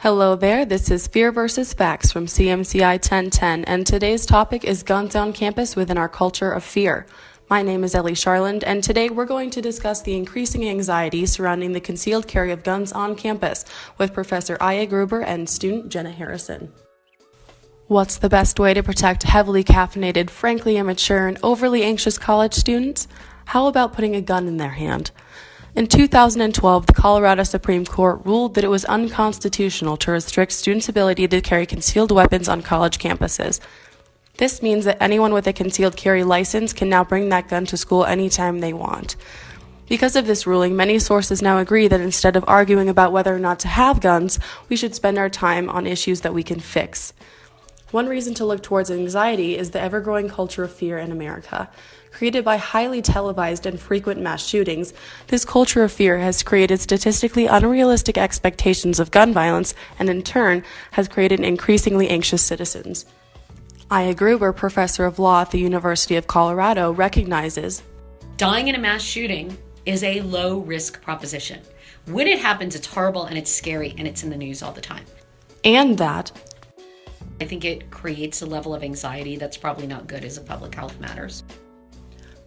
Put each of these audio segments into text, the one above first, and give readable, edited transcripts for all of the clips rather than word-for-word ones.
Hello there, this is Fear versus Facts from CMCI 1010, and today's topic is guns on campus within our culture of fear. My name is Charland, and today we're going to discuss the increasing anxiety surrounding the concealed carry of guns on campus with Professor Aya Gruber and student Jenna Harrison. What's the best way to protect heavily caffeinated, frankly immature, and overly anxious college students? How about putting a gun in their hand? In 2012, the Colorado Supreme Court ruled that it was unconstitutional to restrict students' ability to carry concealed weapons on college campuses. This means that anyone with a concealed carry license can now bring that gun to school anytime they want. Because of this ruling, many sources now agree that instead of arguing about whether or not to have guns, we should spend our time on issues that we can fix. One reason to look towards anxiety is the ever-growing culture of fear in America. Created by highly televised and frequent mass shootings, this culture of fear has created statistically unrealistic expectations of gun violence and, in turn, has created increasingly anxious citizens. Aya Gruber, professor of law at the University of Colorado, recognizes dying in a mass shooting is a low-risk proposition. When it happens, it's horrible and it's scary and it's in the news all the time. And that I think it creates a level of anxiety that's probably not good as a public health matters.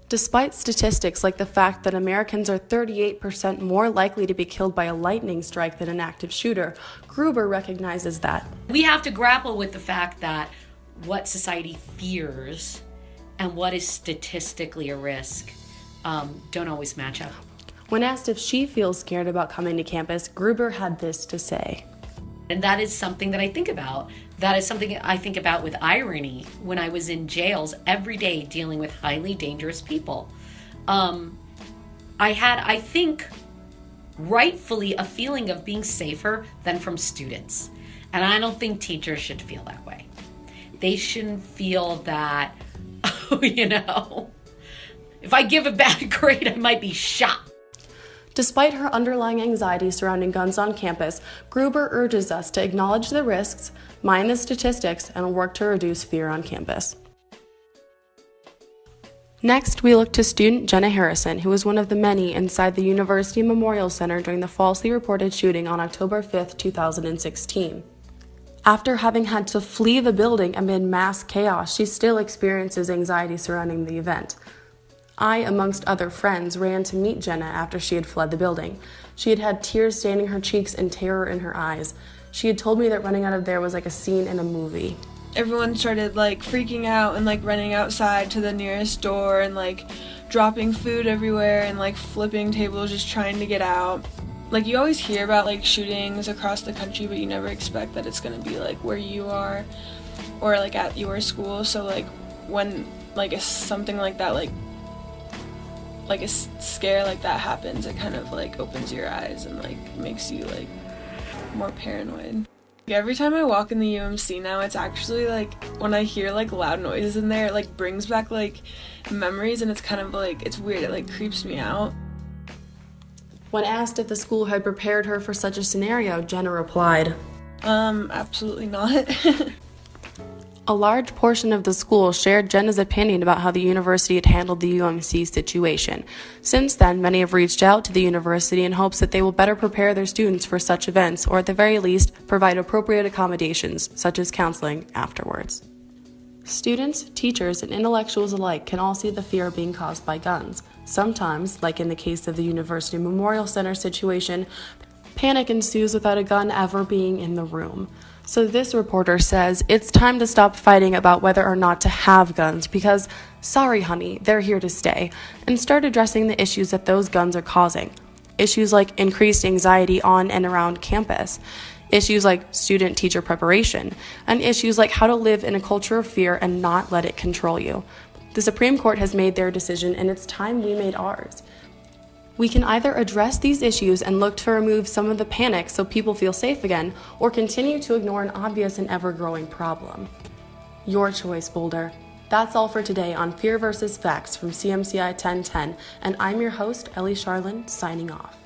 Despite statistics like the fact that Americans are 38% more likely to be killed by a lightning strike than an active shooter, Gruber recognizes that we have to grapple with the fact that what society fears and what is statistically a risk don't always match up. When asked if she feels scared about coming to campus, Gruber had this to say. And that is something that I think about. That is something I think about with irony when I was in jails every day dealing with highly dangerous people. I had, I think, rightfully a feeling of being safer than from students. And I don't think teachers should feel that way. They shouldn't feel that, if I give a bad grade, I might be shot. Despite her underlying anxiety surrounding guns on campus, Gruber urges us to acknowledge the risks, mind the statistics, and work to reduce fear on campus. Next, we look to student Jenna Harrison, who was one of the many inside the University Memorial Center during the falsely reported shooting on October 5, 2016. After having had to flee the building amid mass chaos, she still experiences anxiety surrounding the event. I, amongst other friends, ran to meet Jenna after she had fled the building. She had had tears staining her cheeks and terror in her eyes. She had told me that running out of there was like a scene in a movie. Everyone started freaking out and running outside to the nearest door and dropping food everywhere and flipping tables just trying to get out. You always hear about shootings across the country, but you never expect that it's going to be where you are or at your school. So when something like that a scare like that happens, it kind of opens your eyes and makes you more paranoid. Every time I walk in the UMC now, it's actually when I hear loud noises in there, it brings back memories, and it's kind of it's weird, it creeps me out. When asked if the school had prepared her for such a scenario, Jenna replied, Absolutely not. A large portion of the school shared Jenna's opinion about how the university had handled the UMC situation. Since then, many have reached out to the university in hopes that they will better prepare their students for such events, or at the very least, provide appropriate accommodations, such as counseling, afterwards. Students, teachers, and intellectuals alike can all see the fear being caused by guns. Sometimes, like in the case of the University Memorial Center situation, panic ensues without a gun ever being in the room. So this reporter says it's time to stop fighting about whether or not to have guns because, sorry honey, they're here to stay, and start addressing the issues that those guns are causing. Issues like increased anxiety on and around campus, issues like student-teacher preparation, and issues like how to live in a culture of fear and not let it control you. The Supreme Court has made their decision, and it's time we made ours. We can either address these issues and look to remove some of the panic so people feel safe again, or continue to ignore an obvious and ever-growing problem. Your choice, Boulder. That's all for today on Fear vs. Facts from CMCI 1010, and I'm your host, Charland, signing off.